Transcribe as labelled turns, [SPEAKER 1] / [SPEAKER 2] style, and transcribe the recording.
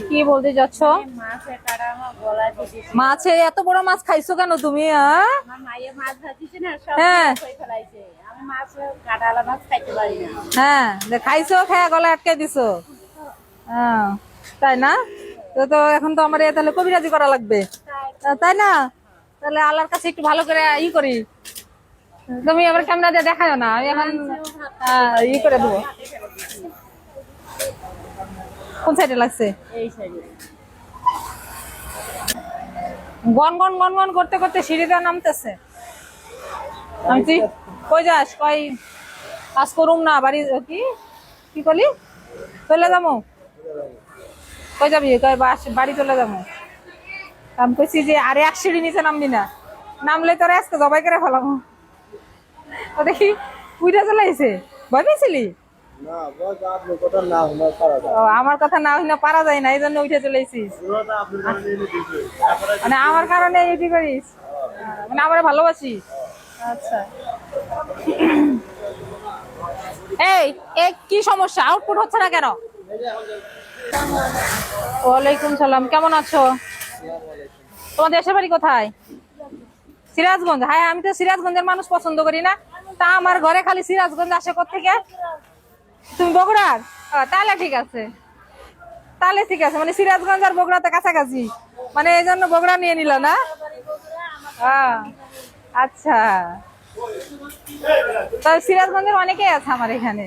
[SPEAKER 1] কি বলতে যাচ্ছ? মাছে এত বড় মাছ খাইছো কেন তুমি? হ্যাঁ হ্যাঁ, খাইছো, খেয়ে গলা আটকে দিছো। হ্যাঁ তাই না? তো তো এখন তো আমার তাহলে কবিরাজি করা লাগবে, তাই না? তাহলে আল্লাহর কাছে একটু ভালো করে করি। তুমি আবার ক্যামেরা দিয়ে দেখাও না, আমি এখন করে দেবো। কোন সাইডে লাগছে? গন গন গন গন করতে করতে সিঁড়িতে নামতেছে। আমি তুই কই যাস? কই কাজ করুম না, বাড়ি কি কি করলি? চলে যাবো? কই যাবি? কই বাড়ি চলে যাবো। আমি কইছি যে আরে এক সিঁড়ি নিচে নামবি না, নামলে তোরা আজকে জবাই করে ফেলাম। ও দেখি উইটা চলে আইছে। ভয় পেয়েছিলি? আমার কথা না হইলে পারা যায় না, এই জন্য উঠে চলে আইছিস। মানে আমার কারণে এটি করিস, মানে আমার ভালোবাসিস। আচ্ছা এই কি সমস্যা? আউটপুট হচ্ছে না কেন? ওয়ালাইকুম সালাম, কেমন আছো? তোমার দেশের বাড়ি কোথায়? সিরাজগঞ্জ? হ্যাঁ, আমি তো সিরাজগঞ্জের মানুষ পছন্দ করি না। তা আমার ঘরে খালি সিরাজগঞ্জ আসে কোত্থেকে? তুমি বগুড়ার? তাহলে ঠিক আছে, তাহলে ঠিক আছে। মানে সিরাজগঞ্জ আর বগুড়া তো কাছাকাছি, মানে এই জন্য বগুড়া নিয়ে নিল না? আচ্ছা, তো সিরাজগঞ্জের অনেকেই আছে আমার এখানে।